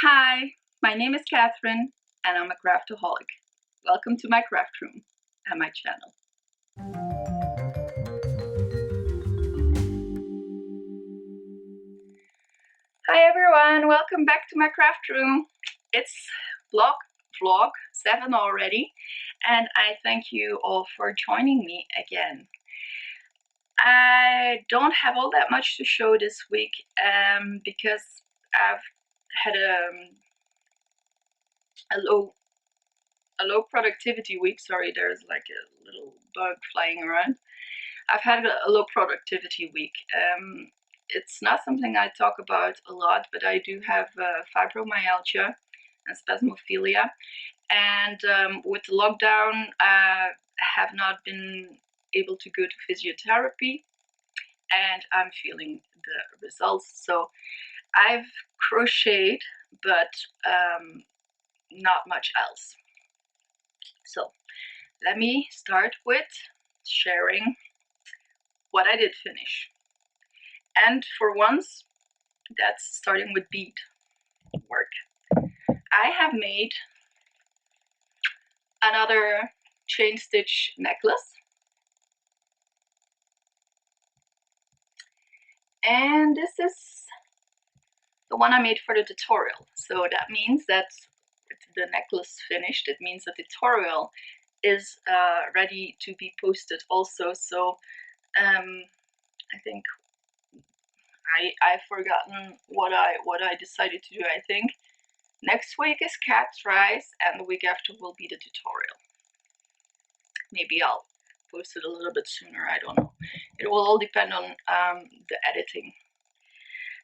Hi, my name is Catherine and I'm a craftaholic. Welcome to my craft room and my channel. Hi everyone, welcome back to my craft room. It's vlog 7 already, and I thank you all for joining me again. I don't have all that much to show this week because I've had a low productivity week. Sorry, there's like a little bug flying around. I've had a low productivity week. It's not something I talk about a lot, but I do have fibromyalgia and spasmophilia, and with the lockdown, I have not been able to go to physiotherapy, and I'm feeling the results. So I've crocheted, but not much else. So let me start with sharing what I did finish. And for once, that's starting with bead work. I have made another chain stitch necklace. And this is the one I made for the tutorial. So that means that with the necklace finished, it means the tutorial is ready to be posted also. So I think I've forgotten what I decided to do. I think next week is cat's rice, and the week after will be the tutorial. Maybe I'll post it a little bit sooner, I don't know. It will all depend on the editing.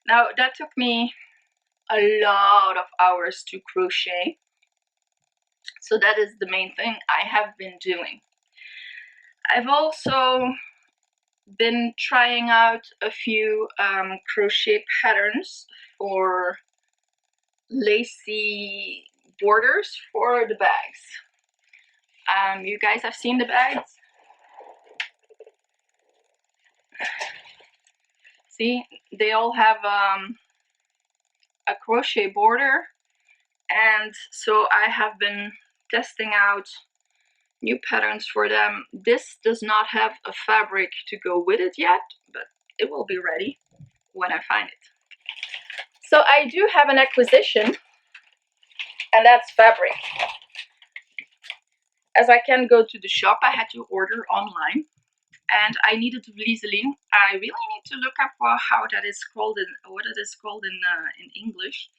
Now, that took me a lot of hours to crochet, so that is the main thing I have been doing. I've also been trying out a few crochet patterns for lacy borders for the bags. You guys have seen the bags? See, they all have a crochet border, and so I have been testing out new patterns for them. This does not have a fabric to go with it yet, but it will be ready when I find it. So I do have an acquisition, and that's fabric. As I can't go to the shop, I had to order online, and I needed Vliseline. I really need to look up how that is called in what it is called in English.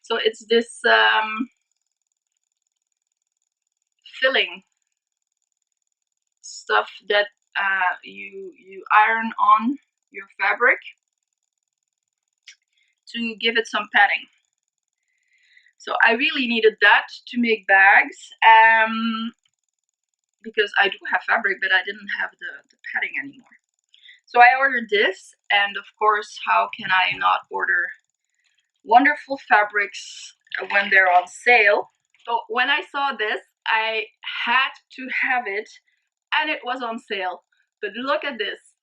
So it's this filling stuff that you iron on your fabric to give it some padding. So I really needed that to make bags, because I do have fabric, but I didn't have the padding anymore. So I ordered this, and of course, how can I not order wonderful fabrics when they're on sale? So when I saw this, I had to have it, and it was on sale. But look at this.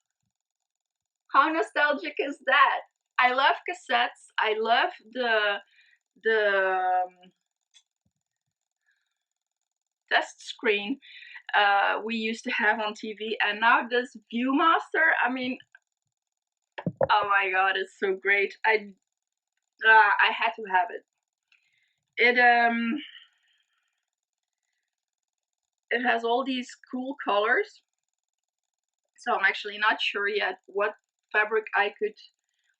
How nostalgic is that? I love cassettes. I love the test screen we used to have on TV, and now this Viewmaster, I mean, oh my god, it's so great. I had to have it. It has all these cool colors, so I'm actually not sure yet what fabric I could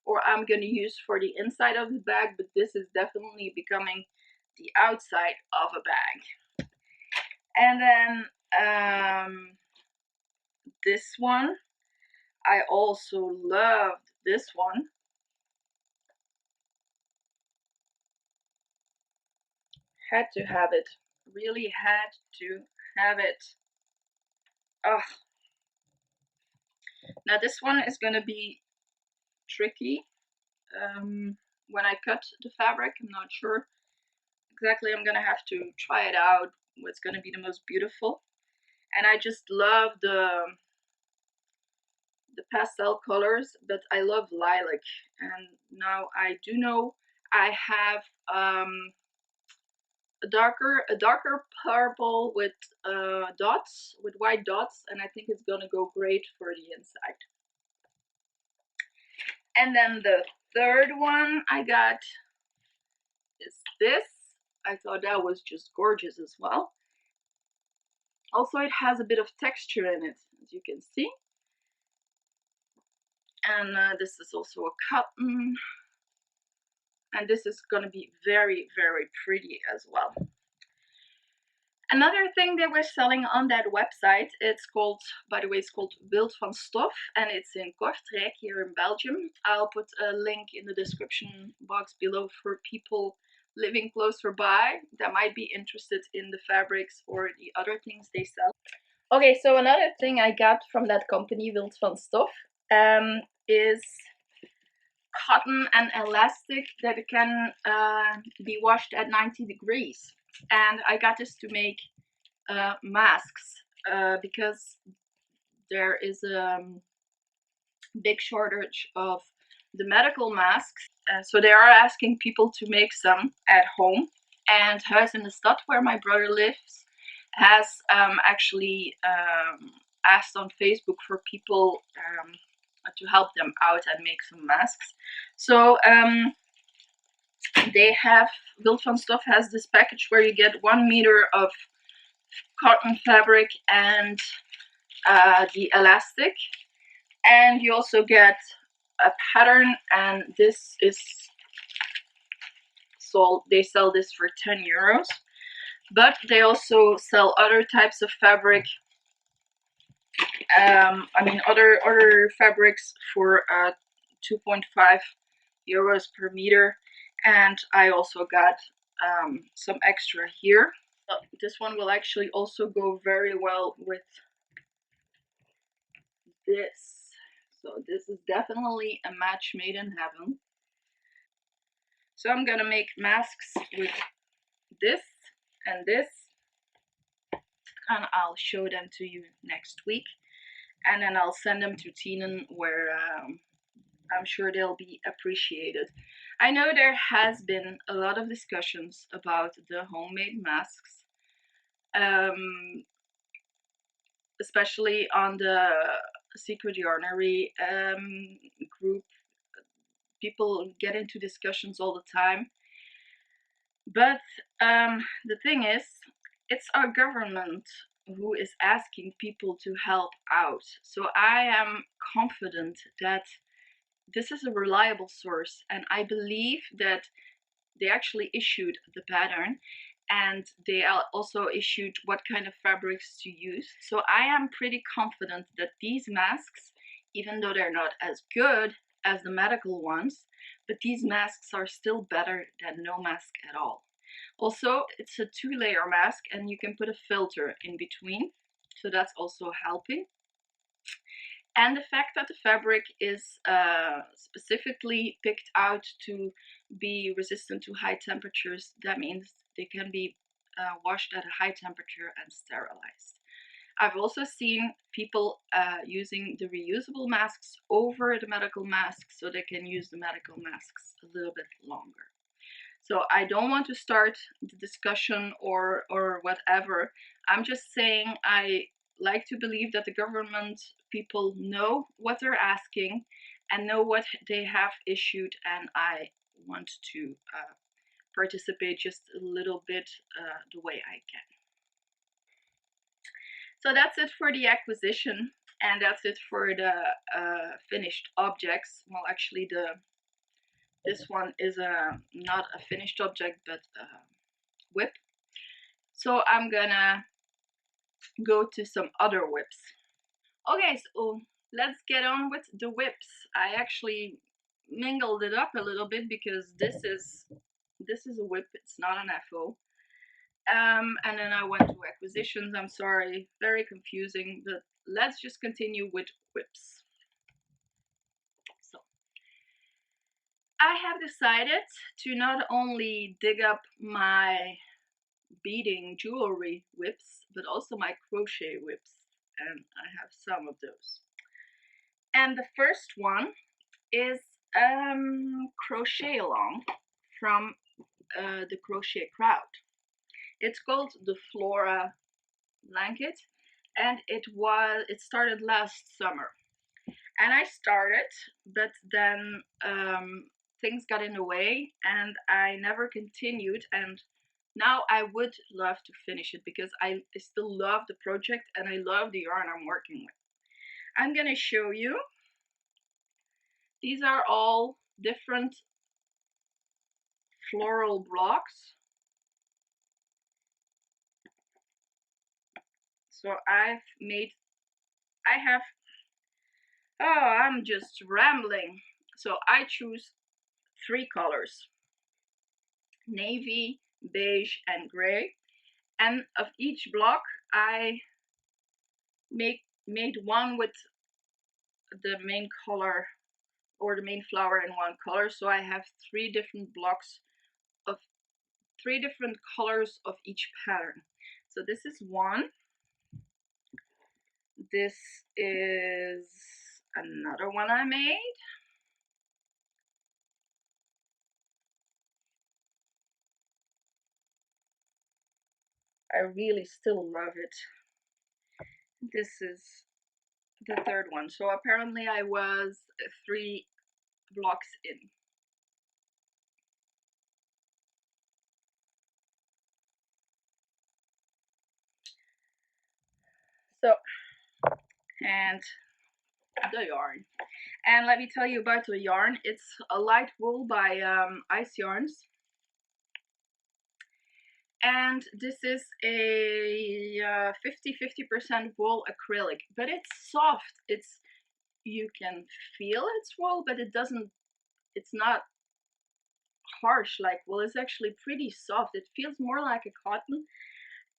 or I'm gonna use for the inside of the bag, but this is definitely becoming the outside of a bag. And then this one, I also loved this one. Had to have it. Really had to have it. Oh. Now this one is gonna be tricky when I cut the fabric. I'm not sure exactly. I'm gonna have to try it out. What's gonna be the most beautiful. And I just love the pastel colors, but I love lilac, and now I do know I have a darker purple with dots, with white dots, and I think it's gonna go great for the inside. And then the third one I got is this. I thought that was just gorgeous as well. Also, it has a bit of texture in it, as you can see. And this is also a cotton. And this is going to be very, very pretty as well. Another thing that we're selling on that website, it's called, by the way, it's called Wild van Stof, and it's in Kortrijk here in Belgium. I'll put a link in the description box below for people living closer by that might be interested in the fabrics or the other things they sell. Okay, so another thing I got from that company, Wild van Stof, is cotton and elastic that can be washed at 90 degrees. And I got this to make masks because there is a big shortage of the medical masks. So they are asking people to make some at home. And Huis in de Stad, where my brother lives, has actually asked on Facebook for people to help them out and make some masks. So they have, Wild van Stof has this package where you get 1 meter of cotton fabric and the elastic, and you also get a pattern, and this is sold, they sell this for 10 euros, but they also sell other types of fabric. I mean other fabrics for 2.5 euros per meter, and I also got some extra here. This one will actually also go very well with this. So this is definitely a match made in heaven. So I'm gonna make masks with this and this, and I'll show them to you next week, and then I'll send them to Tienen, where I'm sure they'll be appreciated. I know there has been a lot of discussions about the homemade masks, especially on the Secret Yarnery group. People get into discussions all the time. But the thing is, it's our government who is asking people to help out. So I am confident that this is a reliable source, and I believe that they actually issued the pattern, and they also issued what kind of fabrics to use. So I am pretty confident that these masks, even though they're not as good as the medical ones, but these masks are still better than no mask at all. Also, it's a 2-layer mask, and you can put a filter in between, so that's also helping. And the fact that the fabric is specifically picked out to be resistant to high temperatures, that means they can be washed at a high temperature and sterilized. I've also seen people using the reusable masks over the medical masks, so they can use the medical masks a little bit longer. So I don't want to start the discussion or whatever. I'm just saying I like to believe that the government people know what they're asking and know what they have issued, and I want to participate just a little bit the way I can. So that's it for the acquisition, and that's it for the finished objects. Well, actually this one is not a finished object, but a whip. So I'm gonna go to some other whips. Okay, so let's get on with the whips. I actually mingled it up a little bit because this is a whip, it's not an FO. And then I went to acquisitions. I'm sorry, very confusing, but let's just continue with whips. So I have decided to not only dig up my beading jewelry whips, but also my crochet whips, and I have some of those. And the first one is crochet along from the crochet crowd. It's called the Flora blanket, and it started last summer. And I started, but then things got in the way and I never continued. And now I would love to finish it because I still love the project and I love the yarn I'm working with. I'm gonna show you. These are all different floral blocks. So I have, oh, I'm just rambling. So I choose 3 colors: navy, beige, and gray. And of each block I made one with the main color or the main flower in one color. So I have 3 different blocks of 3 different colors of each pattern. So this is one. This is another one I made. I really still love it. This is the 3rd one. So apparently I was 3 blocks in. So, and the yarn. And let me tell you about the yarn. It's a light wool by Ice Yarns. And this is a 50% wool acrylic, but it's soft. You can feel it's wool, but it's not harsh like wool. It's actually pretty soft. It feels more like a cotton,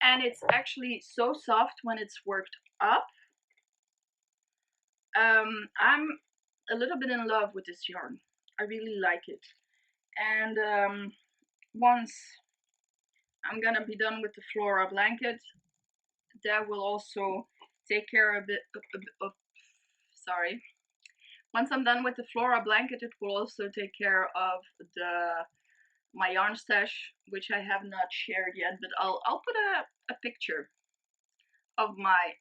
and it's actually so soft when it's worked up. I'm a little bit in love with this yarn. I really like it. And once I'm gonna be done with the Flora blanket, that will also take care of it. Sorry. Once I'm done with the Flora blanket, it will also take care of my yarn stash, which I have not shared yet. But I'll put a picture of my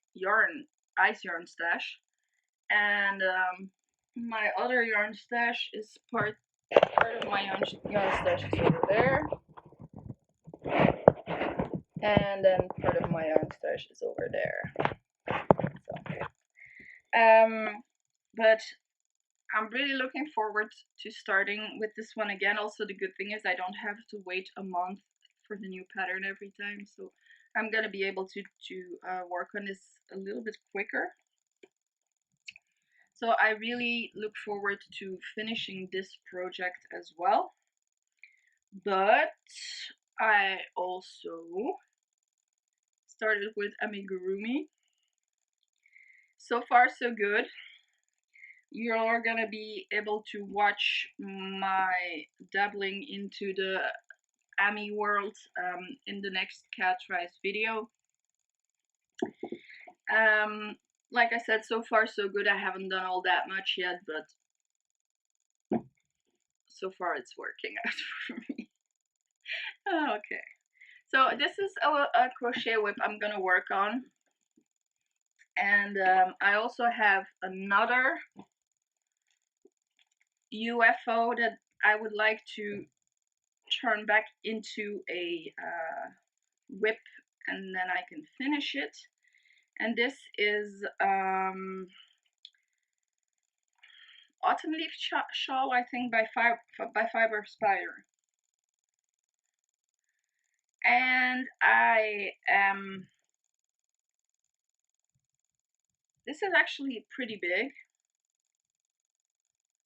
ice yarn stash, and my other yarn stash is part of my yarn stash is over there, and then part of my yarn stash is over there. So, but I'm really looking forward to starting with this one again. Also, the good thing is I don't have to wait a month for the new pattern every time, so I'm gonna be able to work on this a little bit quicker. So I really look forward to finishing this project as well. But I also started with amigurumi. So far so good. You're gonna be able to watch my dabbling into the Ami world in the next Cat's Rise video. Like I said, so far so good. I haven't done all that much yet, but so far it's working out for me. Okay, so this is a crochet whip I'm gonna work on, and I also have another UFO that I would like to turn back into a whip, and then I can finish it. And this is Autumn Leaf Shawl, I think, by Fiber Spider. And I am, this is actually pretty big.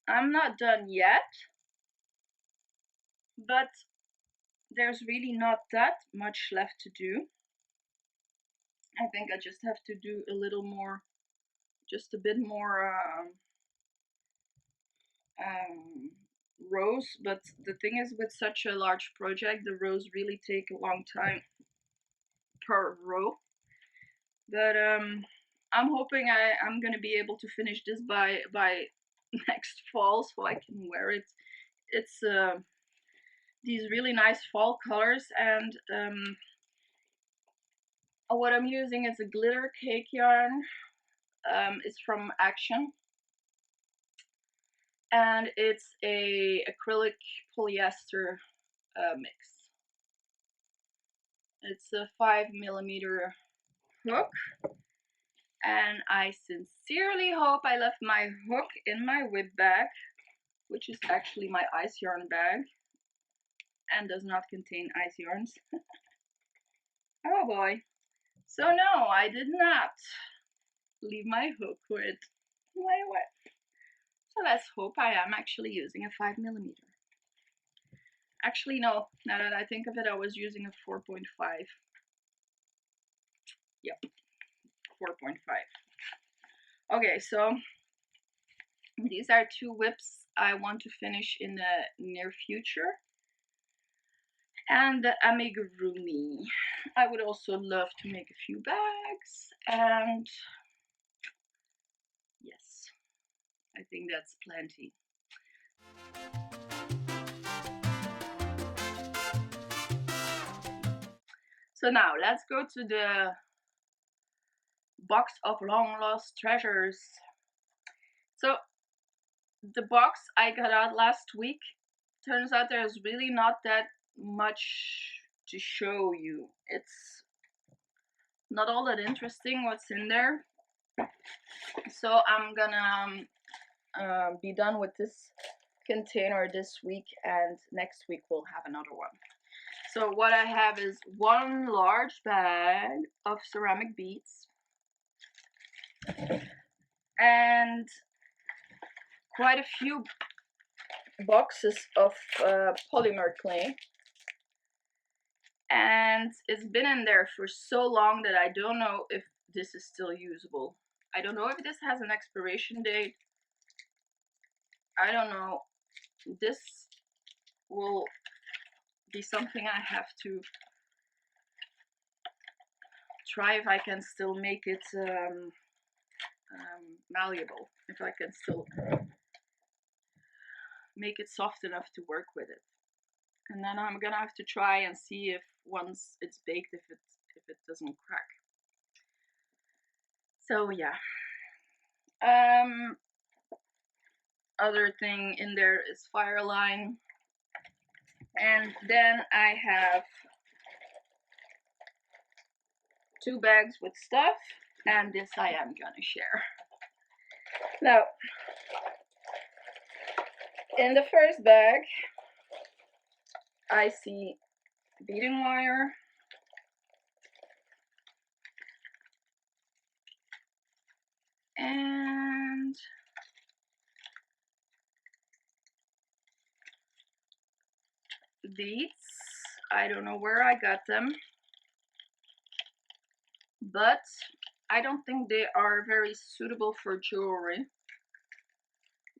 I'm not done yet, but there's really not that much left to do. I think I just have to do a little more, just a bit more rows. But the thing is, with such a large project, the rows really take a long time per row. But I'm hoping I'm gonna be able to finish this by next fall, so I can wear it. It's these really nice fall colors, and what I'm using is a glitter cake yarn. It's from Action, and it's a acrylic polyester mix. It's a 5mm hook, and I sincerely hope I left my hook in my whip bag, which is actually my ice yarn bag and does not contain ice yarns. Oh boy. So no, I did not leave my hook with my whip. So let's hope I am actually using a 5mm. Actually no, now that I think of it, I was using a 4.5. Yep, 4.5. Okay, so these are 2 whips I want to finish in the near future. And the amigurumi. I would also love to make a few bags, and yes, I think that's plenty. So now let's go to the box of long lost treasures. So the box I got out last week, turns out there's really not that much to show you. It's not all that interesting what's in there. So I'm gonna be done with this container this week, and next week we'll have another one. So what I have is 1 large bag of ceramic beads and quite a few boxes of polymer clay, and it's been in there for so long that I don't know if this is still usable. I don't know if this has an expiration date. I don't know. This will be something I have to try if I can still make it malleable, if I can still make it soft enough to work with it. And then I'm gonna have to try and see if once it's baked, if it doesn't crack. So yeah. Other thing in there is Fireline, and then I have 2 bags with stuff, and this I am gonna share. Now, in the first bag, I see beading wire, and beads. I don't know where I got them, but I don't think they are very suitable for jewelry,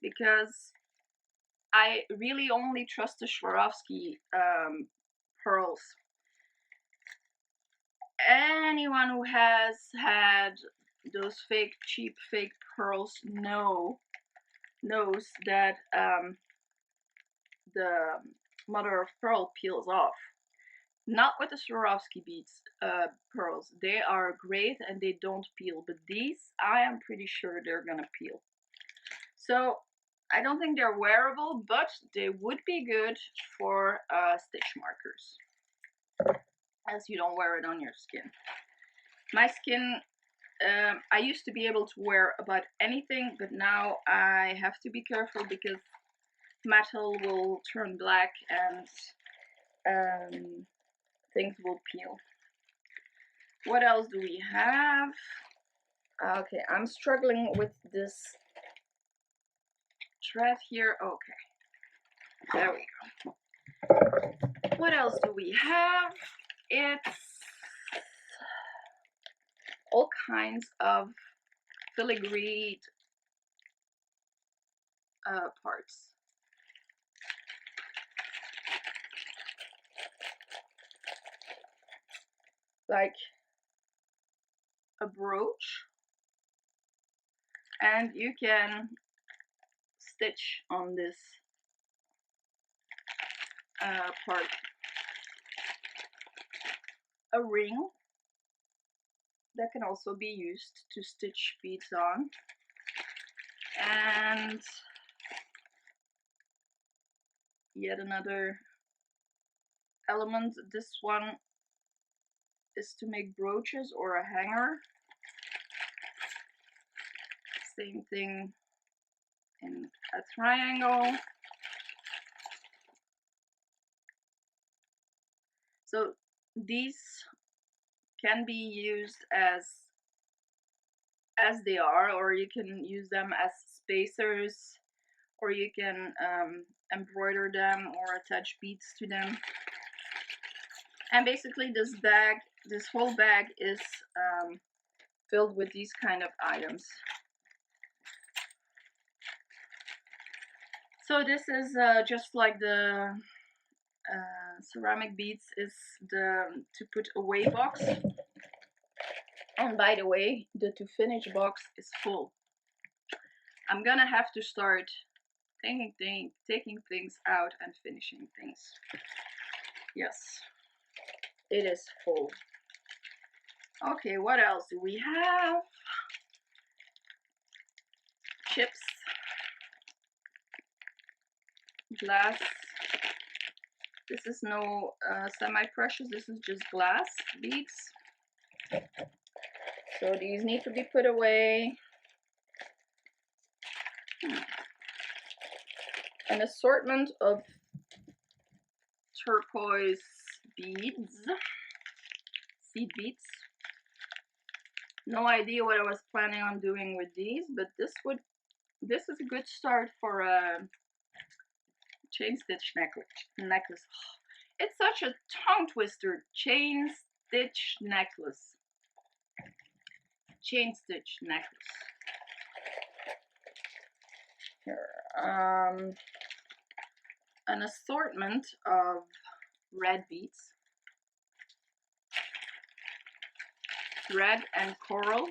because I really only trust the Swarovski pearls. Anyone who has had those cheap fake pearls knows that the mother of pearl peels off. Not with the Swarovski beads pearls. They are great and they don't peel, but these I am pretty sure they're gonna peel. So I don't think they're wearable, but they would be good for stitch markers, as you don't wear it on your skin. My skin, I used to be able to wear about anything, but now I have to be careful because metal will turn black and things will peel. What else do we have? Okay, I'm struggling with this thread here. Okay, there we go. What else do we have? It's all kinds of filigreed parts. Like a brooch, and you can stitch on this part, a ring that can also be used to stitch beads on, and yet another element. This one is to make brooches or a hanger. Same thing in a triangle. So these can be used as they are, or you can use them as spacers, or you can embroider them or attach beads to them. And basically this bag, this whole bag is filled with these kind of items. So this is just like the ceramic beads is the to put away box. And by the way, the to finish box is full. I'm gonna have to start taking things out and finishing things. Yes, it is full. Okay, what else do we have? Chips, glass. This is no semi-precious, this is just glass beads. So these need to be put away. An assortment of turquoise beads, seed beads. No idea what I was planning on doing with these, but this is a good start for a chain stitch necklace. It's such a tongue twister. Chain stitch necklace. Chain stitch necklace. Here, an assortment of red beads, red and coral.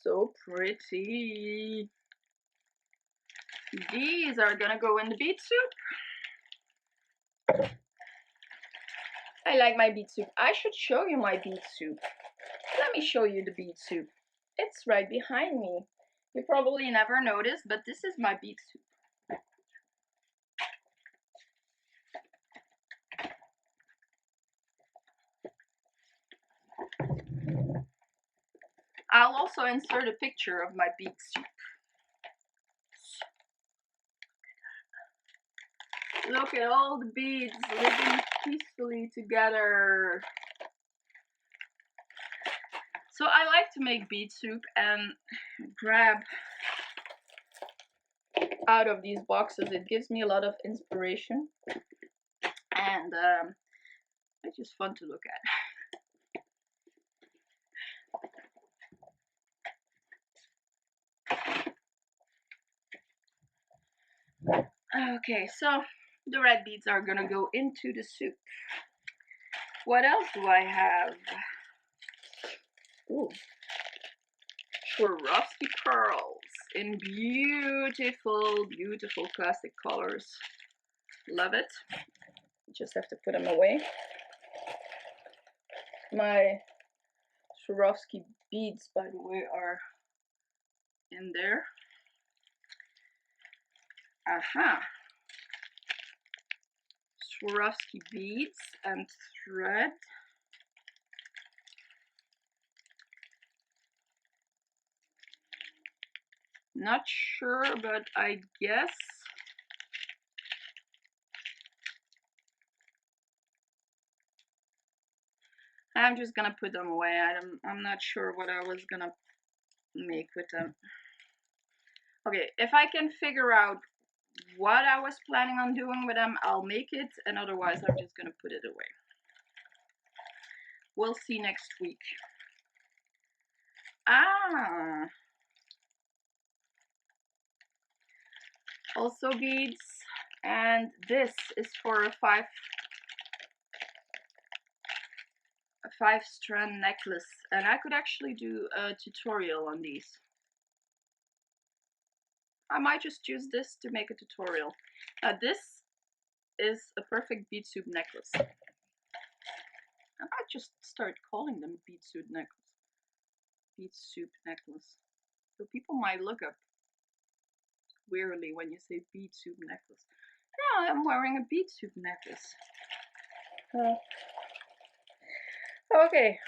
So pretty. These are gonna go in the bead soup. I like my bead soup. I should show you my bead soup. Let me show you the bead soup. It's right behind me. You probably never noticed, but this is my bead soup. I'll also insert a picture of my bead soup. Look at all the beads living peacefully together. So I like to make bead soup and grab out of these boxes. It gives me a lot of inspiration, and it's just fun to look at. Okay, so the red beads are gonna go into the soup. What else do I have? Ooh, Swarovski pearls in beautiful, beautiful classic colors. Love it. Just have to put them away. My Swarovski beads, by the way, are in there. Aha. Swarovski beads and thread. Not sure, but I guess I'm just gonna put them away. I'm not sure what I was gonna make with them. Okay, if I can figure out what I was planning on doing with them, I'll make it, and otherwise I'm just gonna put it away. We'll see next week. Ah, also beads, and this is for a a 5-strand necklace, and I could actually do a tutorial on these. I might just use this to make a tutorial. This is a perfect bead soup necklace. I might just start calling them bead soup necklace. Bead soup necklace. So people might look up wearily when you say bead soup necklace. Yeah, I'm wearing a bead soup necklace. Okay.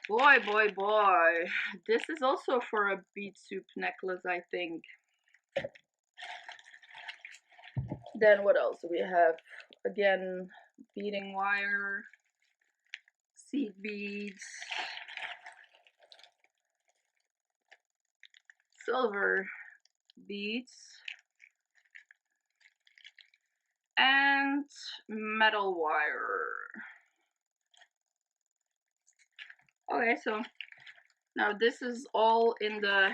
Boy. This is also for a bead soup necklace, I think. Then what else do we have? Again, beading wire, seed beads, silver beads, and metal wire. Okay, so now this is all in the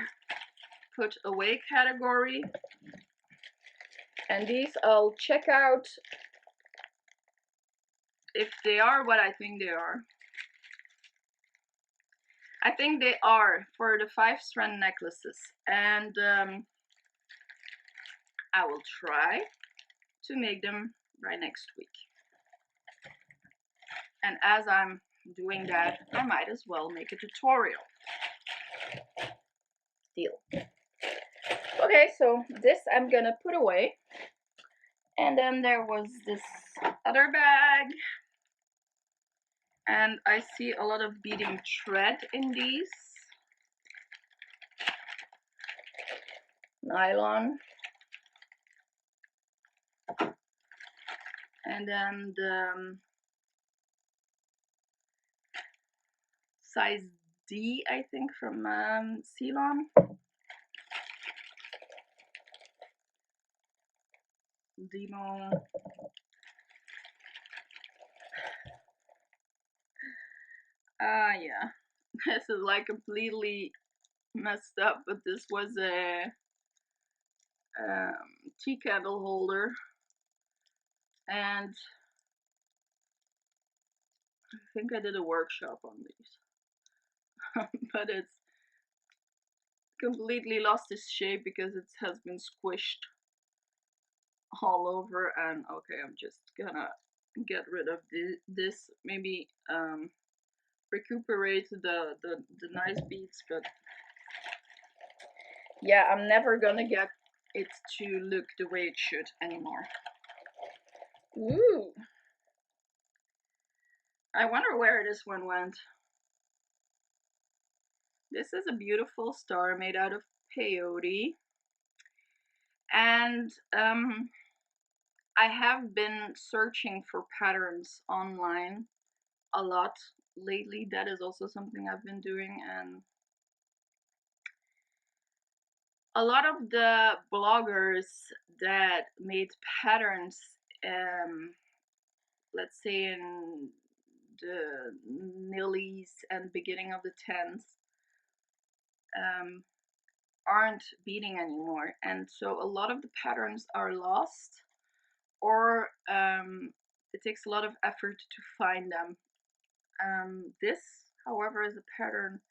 put away category, and these I'll check out if they are what I think they are. I think they are for the 5-strand necklaces, and I will try to make them right next week. And as I'm doing that, I might as well make a tutorial. Deal. Okay, so this I'm gonna put away. And then there was this other bag. And I see a lot of beading thread in these. Nylon. And then the size D, I think, from Ceylon. Demo. Yeah. This is like completely messed up, but this was a tea kettle holder, and I think I did a workshop on these. But it's completely lost its shape because it has been squished all over. And okay, I'm just gonna get rid of this, maybe recuperate the nice beads, but yeah, I'm never gonna get it to look the way it should anymore. Ooh, I wonder where this one went. This is a beautiful star made out of peyote, and I have been searching for patterns online a lot lately. That is also something I've been doing, and a lot of the bloggers that made patterns, let's say in the nillies and beginning of the 10s, aren't beading anymore, and so a lot of the patterns are lost, or it takes a lot of effort to find them. This, however, is a pattern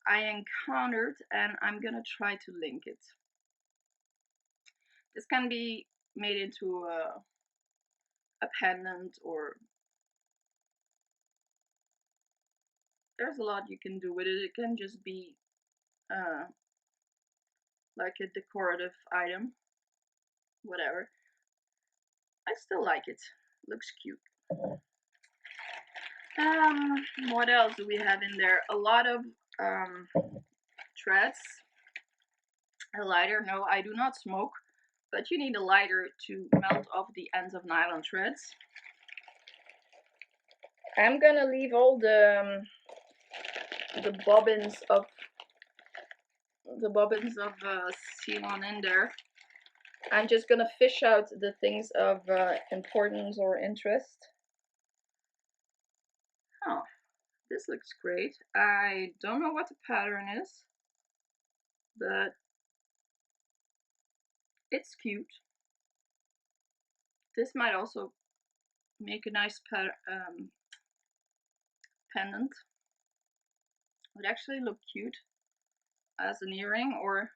I encountered, and I'm gonna try to link it. This can be made into a pendant, or there's a lot you can do with it. It can just be like a decorative item, whatever. I still like it. Looks cute. What else do we have in there? A lot of threads. A lighter. No, I do not smoke, but you need a lighter to melt off the ends of nylon threads. I'm gonna leave all the bobbins of Ceylon in there. I'm just gonna fish out the things of importance or interest. Oh, this looks great. I don't know what the pattern is, but it's cute. This might also make a nice pendant. Would actually look cute as an earring, or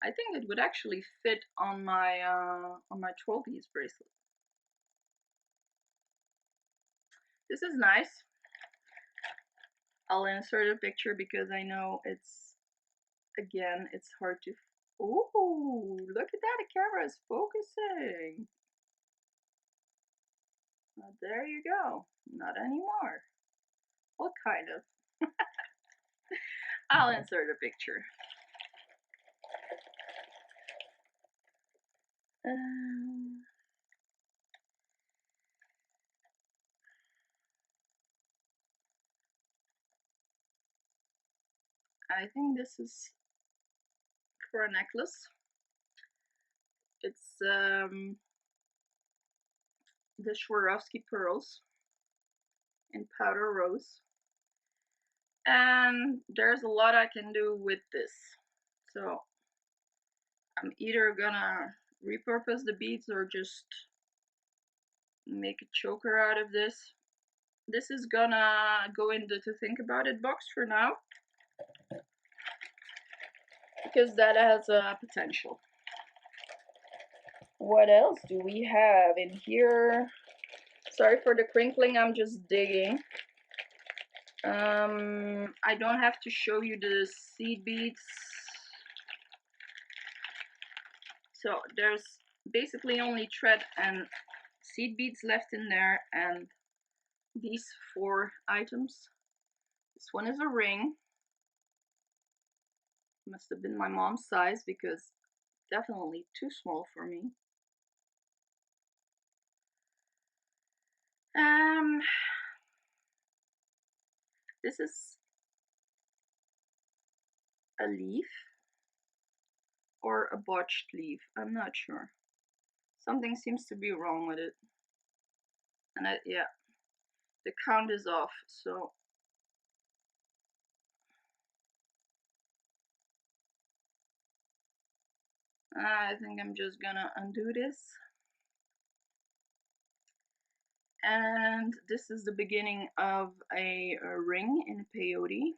I think it would actually fit on my troll piece bracelet. This is nice. I'll insert a picture because I know it's, again, it's hard to. Ooh, look at that! The camera is focusing. Well, there you go. Not anymore. What kind of? I'll insert a picture. I think this is for a necklace. It's the Swarovski pearls in powder rose. And there's a lot I can do with this. So I'm either gonna repurpose the beads or just make a choker out of this. This is gonna go in the to think about it box for now, because that has a potential. What else do we have in here? Sorry for the crinkling, I'm just digging. I don't have to show you the seed beads. So there's basically only thread and seed beads left in there, and these 4 items. This one is a ring. Must have been my mom's size because definitely too small for me. This is a leaf or a botched leaf. I'm not sure. Something seems to be wrong with it. And yeah, the count is off, so I think I'm just gonna undo this. And this is the beginning of a ring in peyote.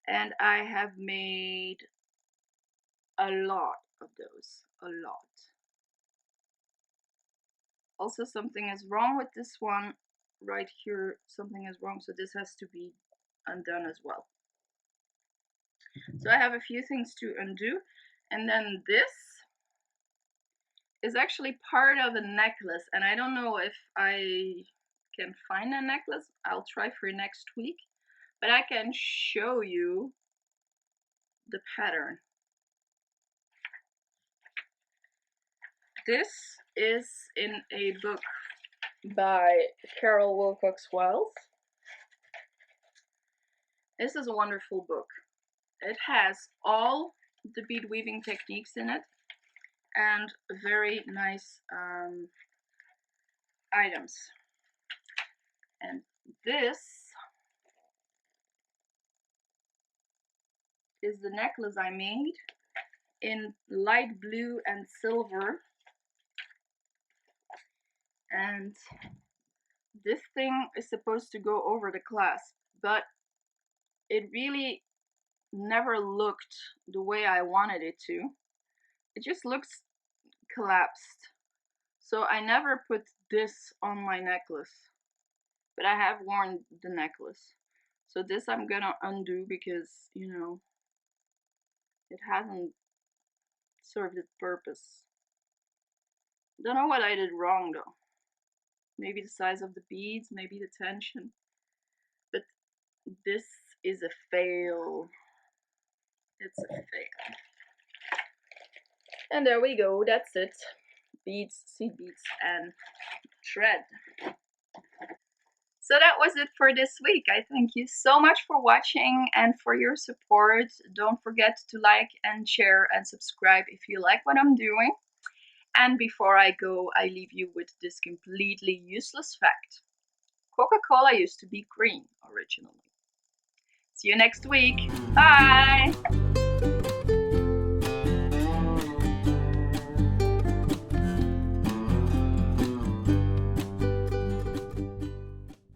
And I have made a lot of those, a lot. Also, something is wrong with this one right here. Something is wrong, so this has to be undone as well. So I have a few things to undo, and then this is actually part of a necklace, and I don't know if I can find a necklace. I'll try for next week, but I can show you the pattern. This is in a book by Carol Wilcox Wells. This is a wonderful book. It has all the bead weaving techniques in it and very nice items. And this is the necklace I made in light blue and silver. And this thing is supposed to go over the clasp, but it really never looked the way I wanted it to. It just looks collapsed. So I never put this on my necklace, but I have worn the necklace. So this I'm gonna undo because, you know, it hasn't served its purpose. Don't know what I did wrong though. Maybe the size of the beads, maybe the tension. But this is a fail. It's a fail. And there we go, that's it. Beads, seed beads, and thread. So that was it for this week. I thank you so much for watching and for your support. Don't forget to like and share and subscribe if you like what I'm doing. And before I go, I leave you with this completely useless fact. Coca-Cola used to be green originally. See you next week. Bye!